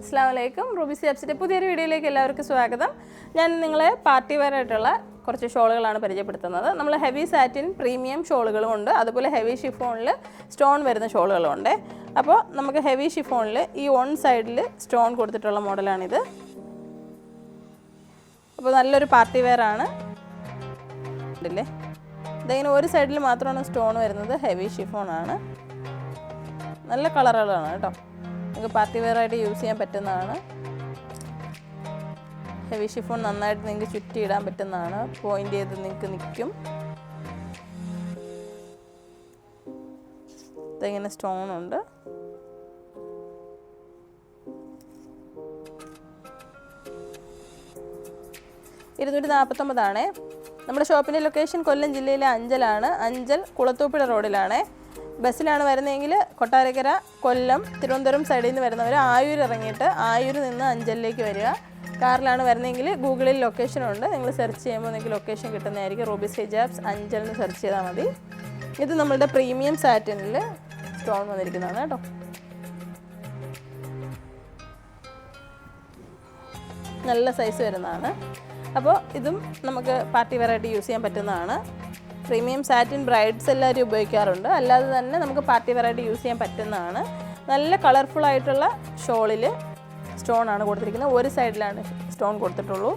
അസ്സലാമു അലൈക്കും. റൂബീസ് ആപ്സിൻ്റെ പുതിയൊരു വീഡിയോയിലേക്ക് എല്ലാവർക്കും സ്വാഗതം. ഞാൻ നിങ്ങളെ പാർട്ടി വെയർ ആയിട്ടുള്ള കുറച്ച് ഷോളുകളാണ് പരിചയപ്പെടുത്തുന്നത്. നമ്മൾ ഹെവി സാറ്റിൻ പ്രീമിയം ഷോളുകളും ഉണ്ട്, അതുപോലെ ഹെവി ഷിഫോണിൽ സ്റ്റോൺ വരുന്ന ഷോളുകളും ഉണ്ട്. അപ്പോൾ നമുക്ക് ഹെവി ഷിഫോണിൽ ഈ വൺ സൈഡിൽ സ്റ്റോൺ കൊടുത്തിട്ടുള്ള മോഡലാണിത്. അപ്പോൾ നല്ലൊരു പാർട്ടി വെയർ ആണ്. ഇല്ലേ, ഇതിങ്ങനെ ഒരു സൈഡിൽ മാത്രമാണ് സ്റ്റോൺ വരുന്നത്. ഹെവി ഷിഫോണാണ്, നല്ല കളറുകളാണ് കേട്ടോ. നിങ്ങൾക്ക് പാർട്ടി വെയർ ആയിട്ട് യൂസ് ചെയ്യാൻ പറ്റുന്നതാണ്. ഹെവി ഷിഫോൺ നന്നായിട്ട് നിങ്ങൾക്ക് ചുറ്റി ഇടാൻ പറ്റുന്നതാണ്. പോയിന്റ് ചെയ്ത് നിങ്ങൾക്ക് നിൽക്കും. ഇതിങ്ങനെ സ്റ്റോൺ ഉണ്ട്. $249. നമ്മുടെ ഷോപ്പിൻ്റെ ലൊക്കേഷൻ കൊല്ലം ജില്ലയിലെ അഞ്ചലാണ്. അഞ്ചൽ കുളത്തൂപ്പുഴ റോഡിലാണ്. ബസ്സിലാണ് വരുന്നതെങ്കിൽ കൊട്ടാരക്കര, കൊല്ലം, തിരുവനന്തപുരം സൈഡിൽ നിന്ന് വരുന്നവർ ആയൂർ ഇറങ്ങിയിട്ട് ആയൂർ നിന്ന് അഞ്ചലിലേക്ക് വരിക. കാറിലാണ് വരുന്നതെങ്കിൽ ഗൂഗിളിൽ ലൊക്കേഷനുണ്ട്. നിങ്ങൾ സെർച്ച് ചെയ്യുമ്പോൾ നിങ്ങൾക്ക് ലൊക്കേഷൻ കിട്ടുന്നതായിരിക്കും. റൂബീസ് ഹിജാബ്സ് അഞ്ചൽ എന്ന് സെർച്ച് ചെയ്താൽ മതി. ഇത് നമ്മളുടെ പ്രീമിയം സാറ്റിനിൽ സ്റ്റോൺ വന്നിരിക്കുന്നതാണ് കേട്ടോ. നല്ല സൈസ് വരുന്നതാണ്. അപ്പോൾ ഇതും നമുക്ക് പാർട്ടി വെയർ ആയിട്ട് യൂസ് ചെയ്യാൻ പറ്റുന്നതാണ്. പ്രീമിയം സാറ്റിൻ ബ്രൈഡ്സ് എല്ലാവരും ഉപയോഗിക്കാറുണ്ട്. അല്ലാതെ തന്നെ നമുക്ക് പാർട്ടി വെയർ ആയിട്ട് യൂസ് ചെയ്യാൻ പറ്റുന്നതാണ്. നല്ല കളർഫുൾ ആയിട്ടുള്ള ഷോളിൽ സ്റ്റോൺ ആണ് കൊടുത്തിരിക്കുന്നത്. ഒരു സൈഡിലാണ് സ്റ്റോൺ കൊടുത്തിട്ടുള്ളൂ.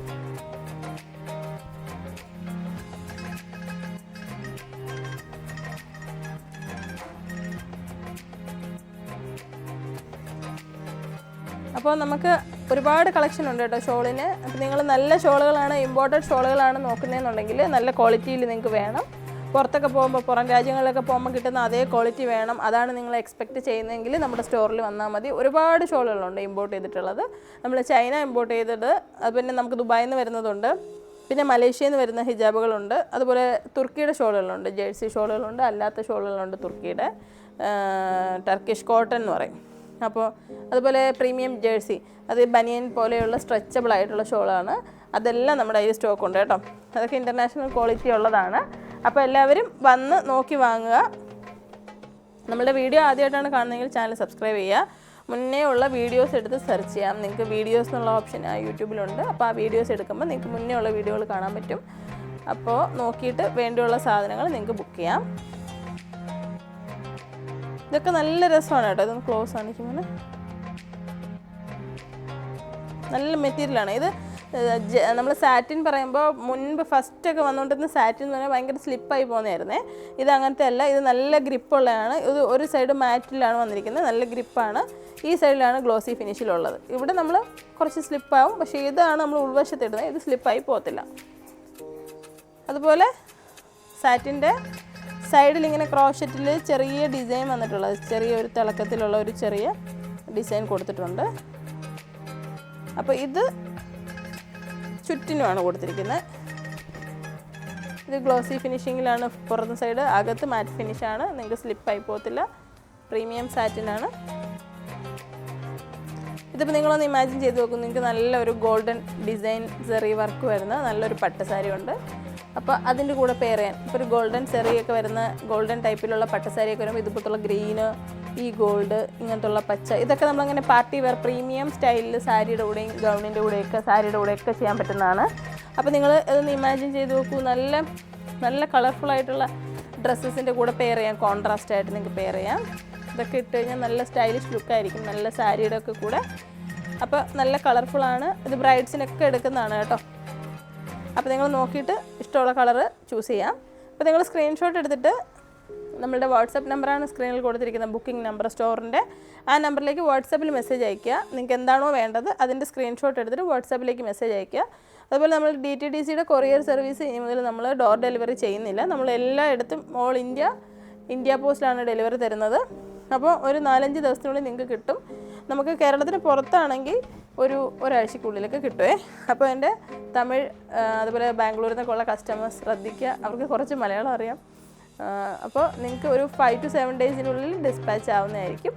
അപ്പോൾ നമുക്ക് ഒരുപാട് കളക്ഷൻ ഉണ്ട് കേട്ടോ ഷോളിന്. അപ്പോൾ നിങ്ങൾ നല്ല ഷോളുകളാണ്, ഇമ്പോർട്ടഡ് ഷോളുകളാണ് നോക്കുന്നതെന്നുണ്ടെങ്കിൽ നല്ല ക്വാളിറ്റിയിൽ നിങ്ങൾക്ക് വേണം. പുറത്തൊക്കെ പോകുമ്പോൾ, പുറം രാജ്യങ്ങളിലൊക്കെ പോകുമ്പോൾ കിട്ടുന്ന അതേ ക്വാളിറ്റി വേണം, അതാണ് നിങ്ങൾ എക്സ്പെക്റ്റ് ചെയ്യുന്നതെങ്കിൽ നമ്മുടെ സ്റ്റോറിൽ വന്നാൽ മതി. ഒരുപാട് ഷോളുകളുണ്ട് ഇമ്പോർട്ട് ചെയ്തിട്ടുള്ളത്. നമ്മൾ ചൈന ഇമ്പോർട്ട് ചെയ്തത്, അത് പിന്നെ നമുക്ക് ദുബായിൽ നിന്ന് വരുന്നതുണ്ട്, പിന്നെ മലേഷ്യയിൽ നിന്ന് വരുന്ന ഹിജാബുകളുണ്ട്, അതുപോലെ തുർക്കിയുടെ ഷോളുകളുണ്ട്, ജേഴ്സി ഷോളുകളുണ്ട്, അല്ലാത്ത ഷോളുകളുണ്ട്, തുർക്കിയുടെ ടർക്കിഷ് കോട്ടൺ എന്ന് പറയും. അപ്പോൾ അതുപോലെ പ്രീമിയം ജേഴ്സി, അത് ബനിയൻ പോലെയുള്ള സ്ട്രെച്ചബിൾ ആയിട്ടുള്ള ഷോളാണ്. അതെല്ലാം നമ്മുടെ കയ്യിൽ സ്റ്റോക്ക് ഉണ്ട് കേട്ടോ. അതൊക്കെ ഇൻ്റർനാഷണൽ ക്വാളിറ്റി ഉള്ളതാണ്. അപ്പോൾ എല്ലാവരും വന്ന് നോക്കി വാങ്ങുക. നമ്മുടെ വീഡിയോ ആദ്യമായിട്ടാണ് കാണുന്നതെങ്കിൽ ചാനൽ സബ്സ്ക്രൈബ് ചെയ്യുക. മുന്നേ ഉള്ള വീഡിയോസ് എടുത്ത് സെർച്ച് ചെയ്യാം. നിങ്ങൾക്ക് വീഡിയോസ് എന്നുള്ള ഓപ്ഷൻ യൂട്യൂബിലുണ്ട്. അപ്പോൾ ആ വീഡിയോസ് എടുക്കുമ്പോൾ നിങ്ങൾക്ക് മുന്നേ ഉള്ള വീഡിയോകൾ കാണാൻ പറ്റും. അപ്പോൾ നോക്കിയിട്ട് വേണ്ടിയുള്ള സാധനങ്ങൾ നിങ്ങൾക്ക് ബുക്ക് ചെയ്യാം. ഇതൊക്കെ നല്ല രസമാണ് കേട്ടോ. ഇതൊന്ന് ക്ലോസ് കാണിക്കുമ്പോൾ നല്ല മെറ്റീരിയലാണ്. ഇത് നമ്മൾ സാറ്റിൻ പറയുമ്പോൾ മുൻപ് ഫസ്റ്റൊക്കെ വന്നുകൊണ്ടിരുന്ന സാറ്റിൻ എന്ന് പറഞ്ഞാൽ ഭയങ്കര സ്ലിപ്പായി പോകുന്നതായിരുന്നേ. ഇത് അങ്ങനത്തെ അല്ല. ഇത് നല്ല ഗ്രിപ്പുള്ളതാണ്. ഇത് ഒരു സൈഡ് മാറ്റിലാണ് വന്നിരിക്കുന്നത്, നല്ല ഗ്രിപ്പാണ്. ഈ സൈഡിലാണ് ഗ്ലോസി ഫിനിഷിലുള്ളത്. ഇവിടെ നമ്മൾ കുറച്ച് സ്ലിപ്പാവും, പക്ഷേ ഇതാണ് നമ്മൾ ഉൾവശത്തിടുന്നത്. ഇത് സ്ലിപ്പായി പോകത്തില്ല. അതുപോലെ സാറ്റിൻ്റെ സൈഡിൽ ഇങ്ങനെ ക്രോഷറ്റിൽ ചെറിയ ഡിസൈൻ വന്നിട്ടുള്ളത്, ചെറിയൊരു തിളക്കത്തിലുള്ള ഒരു ചെറിയ ഡിസൈൻ കൊടുത്തിട്ടുണ്ട്. അപ്പോൾ ഇത് ചുറ്റിനുമാണ് കൊടുത്തിരിക്കുന്നത്. ഇത് ഗ്ലോസി ഫിനിഷിങ്ങിലാണ് പുറത്തെ സൈഡ്, അകത്ത് മാറ്റ് ഫിനിഷാണ്. നിങ്ങൾക്ക് സ്ലിപ്പായി പോകത്തില്ല. പ്രീമിയം സാറ്റിനാണ്. ഇതിപ്പോൾ നിങ്ങളൊന്ന് ഇമാജിൻ ചെയ്ത് നോക്കും. നിങ്ങൾക്ക് നല്ലൊരു ഗോൾഡൻ ഡിസൈൻ സെറി വർക്ക് വരുന്ന നല്ലൊരു പട്ടുസാരി ഉണ്ട്. അപ്പോൾ അതിൻ്റെ കൂടെ പെയർ ചെയ്യാൻ ഇപ്പോൾ ഒരു ഗോൾഡൻ സെറിയൊക്കെ വരുന്ന ഗോൾഡൻ ടൈപ്പിലുള്ള പട്ടുസാരിയൊക്കെ വരുമ്പോൾ ഇതുപോലത്തുള്ള ഗ്രീന്, ഈ ഗോൾഡ്, ഇങ്ങനത്തുള്ള പച്ച, ഇതൊക്കെ നമ്മളങ്ങനെ പാർട്ടി വെയർ പ്രീമിയം സ്റ്റൈലിൽ സാരിയുടെ കൂടെയും ഗൗണിൻ്റെ കൂടെയൊക്കെ സാരിയുടെ കൂടെയൊക്കെ ചെയ്യാൻ പറ്റുന്നതാണ്. അപ്പോൾ നിങ്ങൾ ഇതൊന്ന് ഇമാജിൻ ചെയ്ത് നോക്കൂ. നല്ല നല്ല കളർഫുള്ളായിട്ടുള്ള ഡ്രസ്സസിൻ്റെ കൂടെ പെയർ ചെയ്യാം, കോൺട്രാസ്റ്റ് ആയിട്ട് നിങ്ങൾക്ക് പെയർ ചെയ്യാം. ഇതൊക്കെ ഇട്ട് കഴിഞ്ഞാൽ നല്ല സ്റ്റൈലിഷ് ലുക്കായിരിക്കും, നല്ല സാരിയുടെ ഒക്കെ കൂടെ. അപ്പോൾ നല്ല കളർഫുള്ളാണ്. ഇത് ബ്രൈഡ്സിനൊക്കെ എടുക്കുന്നതാണ് കേട്ടോ. അപ്പോൾ നിങ്ങൾ നോക്കിയിട്ട് ഇഷ്ടമുള്ള കളറ് ചൂസ് ചെയ്യാം. അപ്പോൾ നിങ്ങൾ സ്ക്രീൻഷോട്ട് എടുത്തിട്ട് നമ്മളുടെ വാട്സപ്പ് നമ്പറാണ് സ്ക്രീനിൽ കൊടുത്തിരിക്കുന്ന ബുക്കിംഗ് നമ്പർ സ്റ്റോറിൻ്റെ. ആ നമ്പറിലേക്ക് വാട്സപ്പിൽ മെസ്സേജ് അയയ്ക്കുക. നിങ്ങൾക്ക് എന്താണോ വേണ്ടത് അതിൻ്റെ സ്ക്രീൻഷോട്ട് എടുത്തിട്ട് വാട്സപ്പിലേക്ക് മെസ്സേജ് അയയ്ക്കുക. അതുപോലെ നമ്മൾ DTDCയുടെ കൊറിയർ സർവീസ് ഇനി മുതൽ നമ്മൾ ഡോർ ഡെലിവറി ചെയ്യുന്നില്ല. നമ്മൾ എല്ലായിടത്തും ഓൾ ഇന്ത്യ പോസ്റ്റിലാണ് ഡെലിവറി തരുന്നത്. അപ്പോൾ ഒരു 4-5 ദിവസത്തിനുള്ളിൽ നിങ്ങൾക്ക് കിട്ടും. നമുക്ക് കേരളത്തിന് പുറത്താണെങ്കിൽ ഒരാഴ്ചക്കുള്ളിലൊക്കെ കിട്ടുമേ. അപ്പോൾ എൻ്റെ തമിഴ്, അതുപോലെ ബാംഗ്ലൂരിൽ നിന്നൊക്കെ ഉള്ള കസ്റ്റമേഴ്സ് ശ്രദ്ധിക്കുക. അവർക്ക് കുറച്ച് മലയാളം അറിയാം. അപ്പോൾ നിങ്ങൾക്ക് ഒരു 5 to 7 ഡേയ്സിനുള്ളിൽ ഡിസ്പാച്ച് ആവുന്നതായിരിക്കും.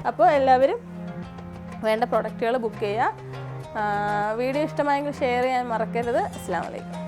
അപ്പോൾ എല്ലാവരും വേണ്ട പ്രൊഡക്റ്റുകൾ ബുക്ക് ചെയ്യുക. വീഡിയോ ഇഷ്ടമായെങ്കിൽ ഷെയർ ചെയ്യാൻ മറക്കരുത്. അസ്സലാമു അലൈക്കും.